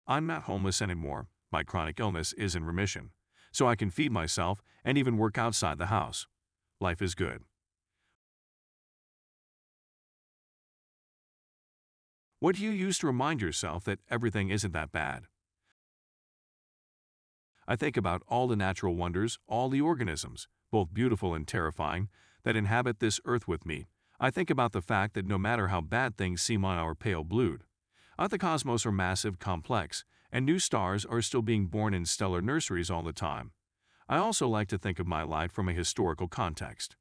I'm not homeless anymore. My chronic illness is in remission, so I can feed myself and even work outside the house. Life is good. What do you use to remind yourself that everything isn't that bad? I think about all the natural wonders, all the organisms, both beautiful and terrifying, that inhabit this earth with me. I think about the fact that no matter how bad things seem on our pale blue, the cosmos are massive, complex, and new stars are still being born in stellar nurseries all the time. I also like to think of my life from a historical context.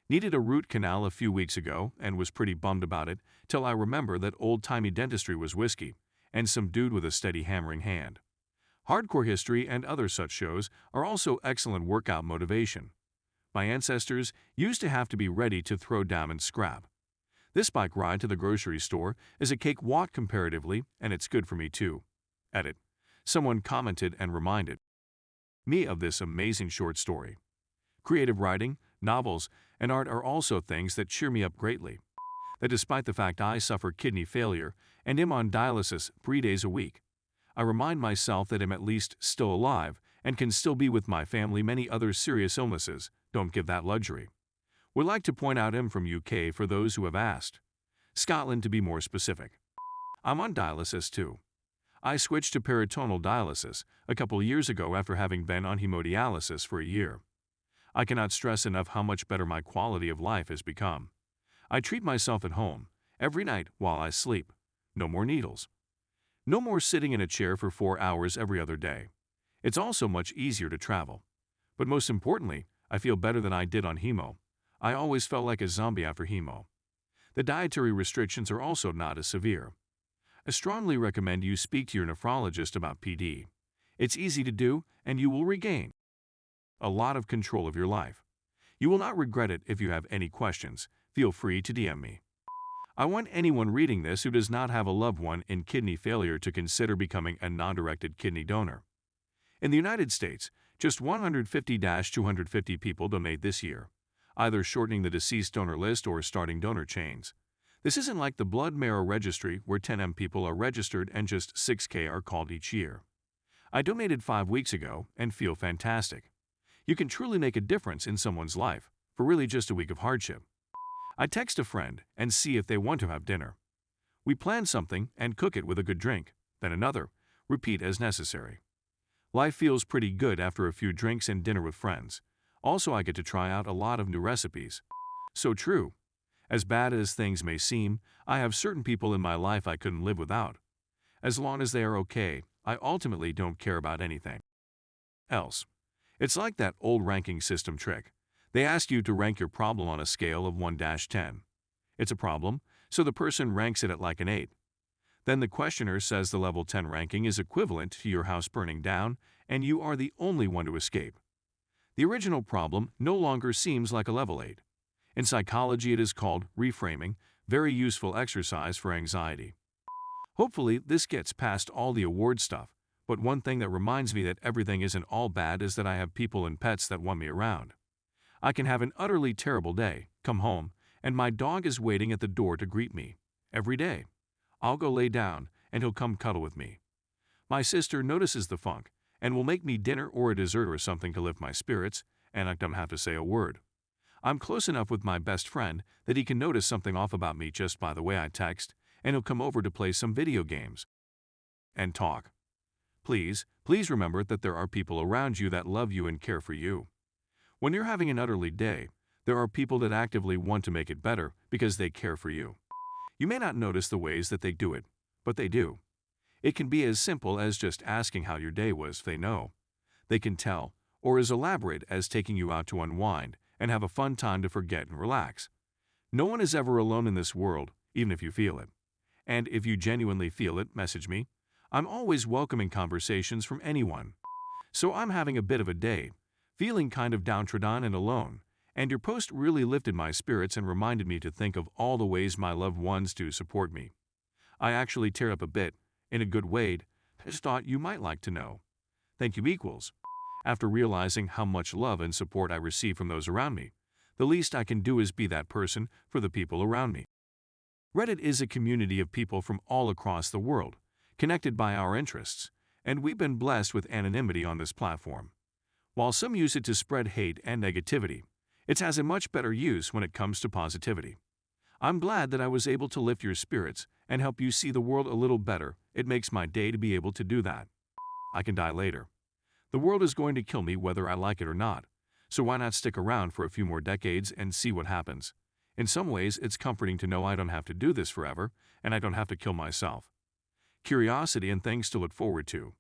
Needed a root canal a few weeks ago and was pretty bummed about it till I remember that old-timey dentistry was whiskey and some dude with a steady hammering hand. Hardcore History and other such shows are also excellent workout motivation. My ancestors used to have to be ready to throw down and scrap. This bike ride to the grocery store is a cakewalk comparatively, and it's good for me too. Edit. Someone commented and reminded me of this amazing short story. Creative writing, novels, and art are also things that cheer me up greatly. That despite the fact I suffer kidney failure and am on dialysis 3 days a week, I remind myself that I'm at least still alive and can still be with my family. Many other serious illnesses don't give that luxury. Would like to point out I'm from UK for those who have asked. Scotland to be more specific. I'm on dialysis too. I switched to peritoneal dialysis a couple years ago after having been on hemodialysis for a year. I cannot stress enough how much better my quality of life has become. I treat myself at home every night while I sleep. No more needles. No more sitting in a chair for 4 hours every other day. It's also much easier to travel. But most importantly, I feel better than I did on hemo. I always felt like a zombie after hemo. The dietary restrictions are also not as severe. I strongly recommend you speak to your nephrologist about PD. It's easy to do, and you will regain a lot of control of your life. You will not regret it. If you have any questions, feel free to DM me. I want anyone reading this who does not have a loved one in kidney failure to consider becoming a non-directed kidney donor. In the United States, just 150-250 people donate this year, either shortening the deceased donor list or starting donor chains. This isn't like the blood marrow registry where 10M people are registered and just 6K are called each year. I donated 5 weeks ago and feel fantastic. You can truly make a difference in someone's life for really just a week of hardship. I text a friend and see if they want to have dinner. We plan something and cook it with a good drink, then another, repeat as necessary. Life feels pretty good after a few drinks and dinner with friends. Also, I get to try out a lot of new recipes. So true. As bad as things may seem, I have certain people in my life I couldn't live without. As long as they are okay, I ultimately don't care about anything else. It's like that old ranking system trick. They ask you to rank your problem on a scale of 1-10. It's a problem, so the person ranks it at like an 8. Then the questioner says the level 10 ranking is equivalent to your house burning down, and you are the only one to escape. The original problem no longer seems like a level 8. In psychology, it is called reframing, very useful exercise for anxiety. Hopefully, this gets past all the award stuff, but one thing that reminds me that everything isn't all bad is that I have people and pets that want me around. I can have an utterly terrible day, come home, and my dog is waiting at the door to greet me. Every day. I'll go lay down, and he'll come cuddle with me. My sister notices the funk, and will make me dinner or a dessert or something to lift my spirits, and I don't have to say a word. I'm close enough with my best friend that he can notice something off about me just by the way I text, and he'll come over to play some video games and talk. Please remember that there are people around you that love you and care for you. When you're having an utterly day, there are people that actively want to make it better because they care for you. You may not notice the ways that they do it, but they do. It can be as simple as just asking how your day was if they know. They can tell, or as elaborate as taking you out to unwind and have a fun time to forget and relax. No one is ever alone in this world, even if you feel it. And if you genuinely feel it, message me. I'm always welcoming conversations from anyone. So I'm having a bit of a day, feeling kind of downtrodden and alone, and your post really lifted my spirits and reminded me to think of all the ways my loved ones do support me. I actually tear up a bit, in a good way. Just thought you might like to know. Thank you equals. After realizing how much love and support I receive from those around me, the least I can do is be that person for the people around me. Reddit is a community of people from all across the world, connected by our interests, and we've been blessed with anonymity on this platform. While some use it to spread hate and negativity, it has a much better use when it comes to positivity. I'm glad that I was able to lift your spirits and help you see the world a little better. It makes my day to be able to do that. I can die later. The world is going to kill me whether I like it or not, so why not stick around for a few more decades and see what happens? In some ways, it's comforting to know I don't have to do this forever, and I don't have to kill myself. Curiosity and things to look forward to.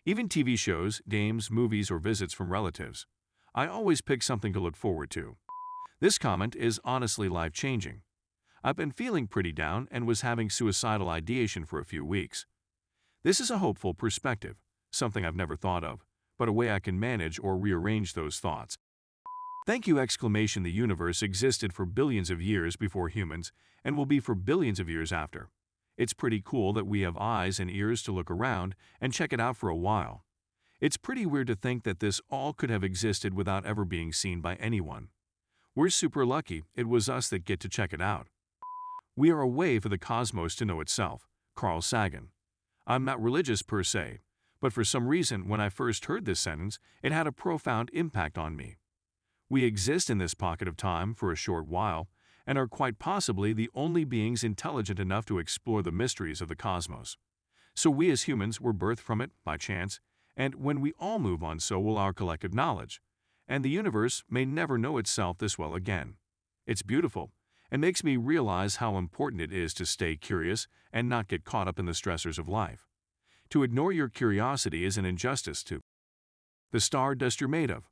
Even TV shows, games, movies, or visits from relatives. I always pick something to look forward to. This comment is honestly life-changing. I've been feeling pretty down and was having suicidal ideation for a few weeks. This is a hopeful perspective, something I've never thought of, but a way I can manage or rearrange those thoughts. Thank you! The universe existed for billions of years before humans and will be for billions of years after. It's pretty cool that we have eyes and ears to look around and check it out for a while. It's pretty weird to think that this all could have existed without ever being seen by anyone. We're super lucky it was us that get to check it out. We are a way for the cosmos to know itself. Carl Sagan. I'm not religious per se, but for some reason when I first heard this sentence, it had a profound impact on me. We exist in this pocket of time for a short while and are quite possibly the only beings intelligent enough to explore the mysteries of the cosmos. So we as humans were birthed from it by chance, and when we all move on, so will our collective knowledge, and the universe may never know itself this well again. It's beautiful and makes me realize how important it is to stay curious and not get caught up in the stressors of life. To ignore your curiosity is an injustice to the stardust you're made of.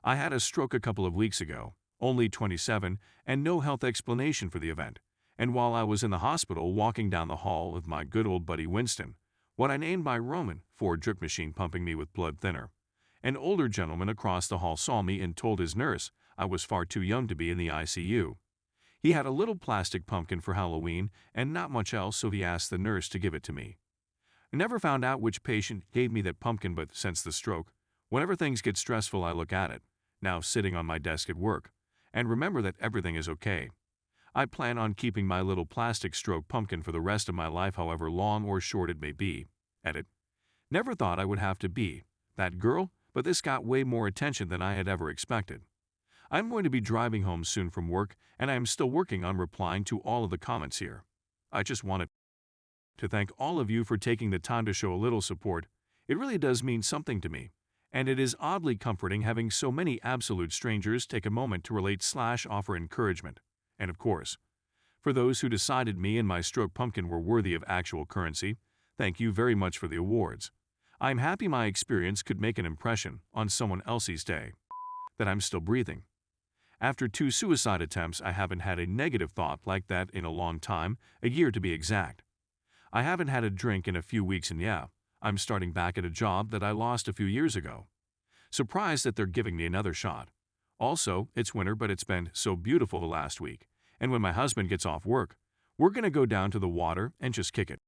I had a stroke a couple of weeks ago, only 27, and no health explanation for the event. And while I was in the hospital walking down the hall with my good old buddy Winston, what I named my Roman, Ford drip machine pumping me with blood thinner, an older gentleman across the hall saw me and told his nurse I was far too young to be in the ICU. He had a little plastic pumpkin for Halloween and not much else, so he asked the nurse to give it to me. I never found out which patient gave me that pumpkin, but since the stroke, whenever things get stressful I look at it, now sitting on my desk at work, and remember that everything is okay. I plan on keeping my little plastic stroke pumpkin for the rest of my life, however long or short it may be. Edit. Never thought I would have to be that girl, but this got way more attention than I had ever expected. I'm going to be driving home soon from work, and I am still working on replying to all of the comments here. I just wanted to thank all of you for taking the time to show a little support. It really does mean something to me, and it is oddly comforting having so many absolute strangers take a moment to relate/offer encouragement. And of course, for those who decided me and my stroke pumpkin were worthy of actual currency, thank you very much for the awards. I'm happy my experience could make an impression on someone else's day. That I'm still breathing. After 2 suicide attempts, I haven't had a negative thought like that in a long time, a year to be exact. I haven't had a drink in a few weeks, and yeah, I'm starting back at a job that I lost a few years ago. Surprised that they're giving me another shot. Also, it's winter, but it's been so beautiful the last week, and when my husband gets off work, we're gonna go down to the water and just kick it.